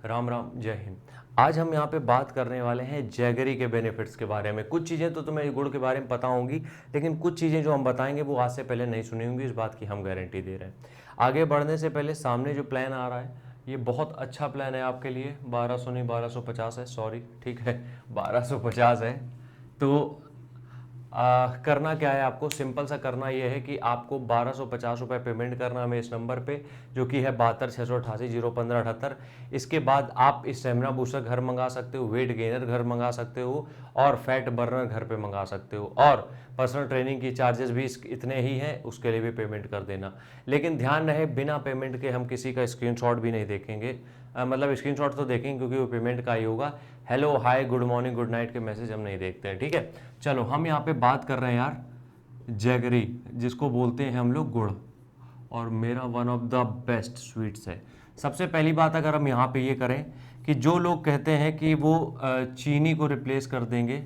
राम राम, जय हिंद। आज हम यहाँ पे बात करने वाले हैं जैगरी के बेनिफिट्स के बारे में। कुछ चीज़ें तो तुम्हें गुड़ के बारे में पता होंगी, लेकिन कुछ चीज़ें जो हम बताएंगे वो आज से पहले नहीं सुनी होंगी, इस बात की हम गारंटी दे रहे हैं। आगे बढ़ने से पहले सामने जो प्लान आ रहा है ये बहुत अच्छा प्लान है आपके लिए। 1200 नहीं 1250 है, सॉरी, ठीक है 1250 है। तो करना क्या है, आपको सिंपल सा करना ये है कि आपको 1250 रुपये पेमेंट करना हमें इस नंबर पे, जो कि है 72 688 015 78। इसके बाद आप इस स्टेमिना बूस्टर घर मंगा सकते हो, वेट गेनर घर मंगा सकते हो और फैट बर्नर घर पे मंगा सकते हो, और पर्सनल ट्रेनिंग की चार्जेस भी इतने ही हैं, उसके लिए भी पेमेंट कर देना। लेकिन ध्यान रहे, बिना पेमेंट के हम किसी का स्क्रीनशॉट भी नहीं देखेंगे। मतलब स्क्रीनशॉट तो देखेंगे क्योंकि वो पेमेंट का ही होगा। हेलो, हाय, गुड मॉर्निंग, गुड नाइट के मैसेज हम नहीं देखते हैं, ठीक है। चलो, हम यहाँ पे बात कर रहे हैं यार जैगरी, जिसको बोलते हैं हम लोग गुड़, और मेरा one of the best sweets है। सबसे पहली बात अगर हम यहाँ पे ये करें कि जो लोग कहते हैं कि वो चीनी को रिप्लेस कर देंगे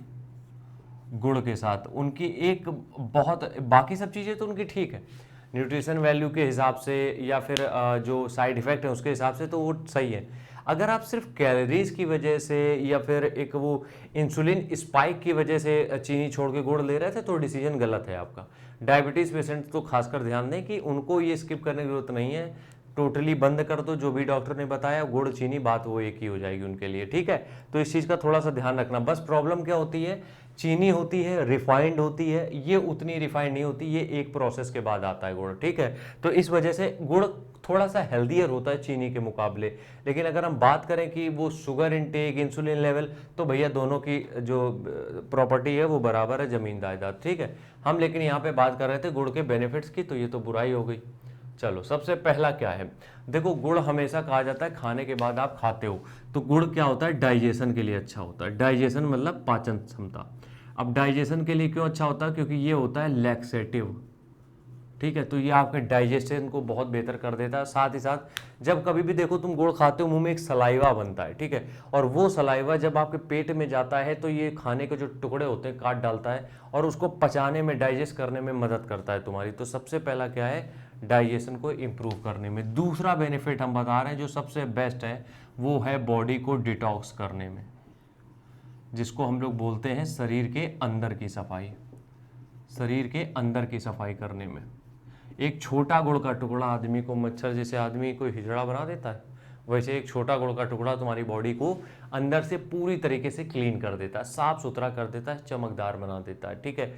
गुड़ के साथ, उनकी एक बहुत, बाकी सब चीज़ें तो उनकी ठीक है, न्यूट्रिशन वैल्यू के हिसाब से या फिर जो साइड इफ़ेक्ट है उसके हिसाब से तो वो सही है। अगर आप सिर्फ कैलोरीज की वजह से या फिर एक वो इंसुलिन स्पाइक की वजह से चीनी छोड़ के गुड़ ले रहे थे तो डिसीजन गलत है आपका। डायबिटीज़ पेशेंट तो खासकर ध्यान दें कि उनको ये स्किप करने की जरूरत नहीं है, टोटली बंद कर दो जो भी डॉक्टर ने बताया, गुड़ चीनी बात वो एक ही हो जाएगी उनके लिए, ठीक है। तो इस चीज़ का थोड़ा सा ध्यान रखना। बस प्रॉब्लम क्या होती है, चीनी होती है रिफाइंड होती है, ये उतनी रिफाइंड नहीं होती, ये एक प्रोसेस के बाद आता है गुड़, ठीक है। तो इस वजह से गुड़ थोड़ा सा हेल्दियर होता है चीनी के मुकाबले। लेकिन अगर हम बात करें कि वो शुगर इनटेक, इंसुलिन लेवल, तो भैया दोनों की जो प्रॉपर्टी है वो बराबर है, जमीन जायदाद, ठीक है। हम लेकिन यहाँ पे बात कर रहे थे गुड़ के बेनिफिट्स की, तो ये तो बुराई हो गई। चलो, सबसे पहला क्या है, देखो गुड़ हमेशा कहा जाता है खाने के बाद आप खाते हो, तो गुड़ क्या होता है, डाइजेशन के लिए अच्छा होता है। डाइजेशन मतलब पाचन क्षमता। अब डाइजेशन के लिए क्यों अच्छा होता है, क्योंकि ये होता है लैक्सेटिव, ठीक है। तो ये आपके डाइजेशन को बहुत बेहतर कर देता है। साथ ही साथ जब कभी भी देखो तुम गुड़ खाते हो, मुंह में एक सलाइवा बनता है, ठीक है, और वो सलाइवा जब आपके पेट में जाता है तो ये खाने के जो टुकड़े होते हैं काट डालता है और उसको पचाने में, डाइजेस्ट करने में मदद करता है तुम्हारी। तो सबसे पहला क्या है, डाइजेशन को इम्प्रूव करने में। दूसरा बेनिफिट हम बता रहे हैं जो सबसे बेस्ट है, वो है बॉडी को डिटॉक्स करने में, जिसको हम लोग बोलते हैं शरीर के अंदर की सफाई। शरीर के अंदर की सफाई करने में एक छोटा गुड़ का टुकड़ा आदमी को, मच्छर जैसे आदमी को हिजड़ा बना देता है, वैसे एक छोटा गुड़ का टुकड़ा तुम्हारी बॉडी को अंदर से पूरी तरीके से क्लीन कर देता है, साफ सुथरा कर देता है, चमकदार बना देता है, ठीक है।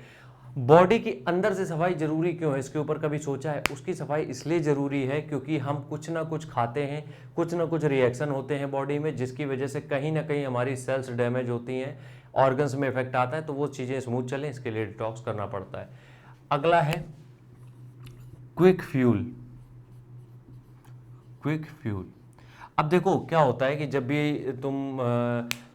बॉडी की अंदर से सफाई जरूरी क्यों है, इसके ऊपर कभी सोचा है? उसकी सफाई इसलिए जरूरी है क्योंकि हम कुछ ना कुछ खाते हैं, कुछ ना कुछ रिएक्शन होते हैं बॉडी में, जिसकी वजह से कहीं ना कहीं हमारी सेल्स डैमेज होती हैं, ऑर्गन्स में इफेक्ट आता है, तो वो चीज़ें स्मूथ चलें इसके लिए डिटॉक्स करना पड़ता है। अगला है क्विक फ्यूल। क्विक फ्यूल, अब देखो क्या होता है कि जब भी तुम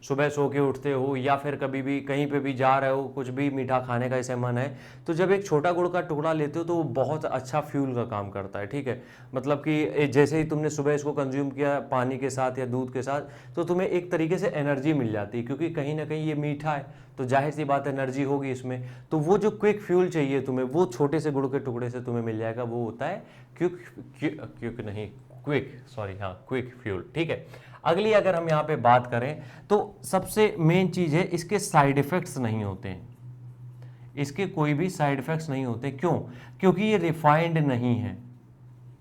सुबह सो के उठते हो या फिर कभी भी कहीं पे भी जा रहे हो, कुछ भी मीठा खाने का ऐसे मन है, तो जब एक छोटा गुड़ का टुकड़ा लेते हो तो वो बहुत अच्छा फ्यूल का काम करता है, ठीक है। मतलब कि जैसे ही तुमने सुबह इसको कंज्यूम किया पानी के साथ या दूध के साथ, तो तुम्हें एक तरीके से एनर्जी मिल जाती है, क्योंकि कहीं ना कहीं ये मीठा है तो जाहिर सी बात एनर्जी होगी इसमें। तो वो जो क्विक फ्यूल चाहिए तुम्हें, वो छोटे से गुड़ के टुकड़े से तुम्हें मिल जाएगा, वो होता है क्विक, क्विक नहीं, क्विक, सॉरी, हाँ, क्विक फ्यूल, ठीक है। अगली अगर हम यहाँ पे बात करें तो सबसे मेन चीज है, इसके साइड इफेक्ट्स नहीं होते हैं। इसके कोई भी साइड इफेक्ट्स नहीं होते, क्यों? क्योंकि ये रिफाइंड नहीं है,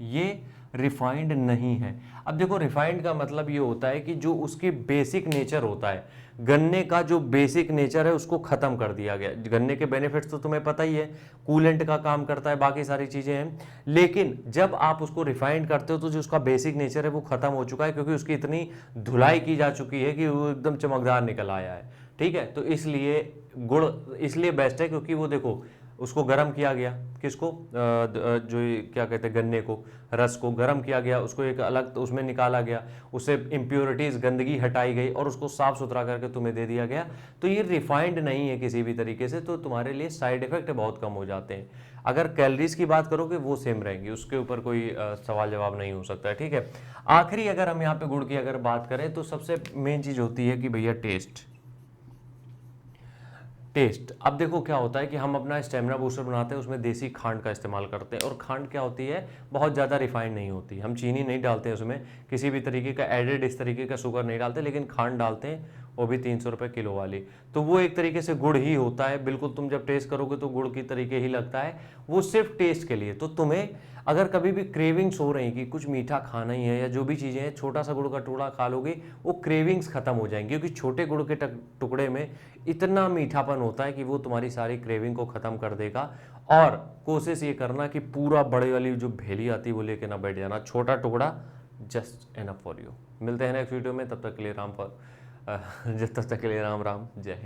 ये रिफाइंड नहीं है। अब देखो, रिफाइंड का मतलब ये होता है कि जो उसकी बेसिक नेचर होता है, गन्ने का जो बेसिक नेचर है उसको खत्म कर दिया गया। गन्ने के बेनिफिट्स तो तुम्हें पता ही है, कूलेंट का काम करता है, बाकी सारी चीजें हैं। लेकिन जब आप उसको रिफाइंड करते हो तो जो उसका बेसिक नेचर है वो खत्म हो चुका है, क्योंकि उसकी इतनी धुलाई की जा चुकी है कि वो एकदम चमकदार निकल आया है, ठीक है। तो इसलिए गुड़ इसलिए बेस्ट है क्योंकि वो देखो उसको गर्म किया गया, किसको, जो क्या कहते हैं, गन्ने को, रस को गर्म किया गया, उसको एक अलग तो उसमें निकाला गया, उससे इम्प्योरिटीज़, गंदगी हटाई गई और उसको साफ सुथरा करके तुम्हें दे दिया गया। तो ये रिफाइंड नहीं है किसी भी तरीके से, तो तुम्हारे लिए साइड इफेक्ट बहुत कम हो जाते हैं। अगर कैलोरीज की बात करोगे वो सेम रहेंगी, उसके ऊपर कोई सवाल जवाब नहीं हो सकता है, ठीक है। आखिरी अगर हम यहाँ पे गुड़ की अगर बात करें तो सबसे मेन चीज़ होती है कि भैया टेस्ट। टेस्ट। अब देखो क्या होता है कि हम अपना स्टेमिना बूस्टर बनाते हैं, उसमें देसी खांड का इस्तेमाल करते हैं, और खांड क्या होती है, बहुत ज़्यादा रिफाइंड नहीं होती। हम चीनी नहीं डालते हैं उसमें, किसी भी तरीके का एडेड इस तरीके का शुगर नहीं डालते, लेकिन खांड डालते हैं, वो भी 300 रुपये किलो वाली। तो वो एक तरीके से गुड़ ही होता है, बिल्कुल तुम जब टेस्ट करोगे तो गुड़ की तरीके ही लगता है, वो सिर्फ टेस्ट के लिए। तो तुम्हें अगर कभी भी क्रेविंग्स हो रही कि कुछ मीठा खाना ही है या जो भी चीज़ें हैं, छोटा सा गुड़ का टुकड़ा खा लोगे, वो क्रेविंग्स खत्म हो जाएंगी, क्योंकि छोटे गुड़ के टुकड़े में इतना मीठापन होता है कि वो तुम्हारी सारी क्रेविंग को ख़त्म कर देगा। और कोशिश ये करना कि पूरा बड़े वाली जो भेली आती है वो लेके ना बैठ जाना, छोटा टुकड़ा जस्ट एनफ फॉर यू। मिलते हैं नेक्स्ट वीडियो में, तब तक के लिए राम राम, जब तक के लिए राम राम, जय हिंद।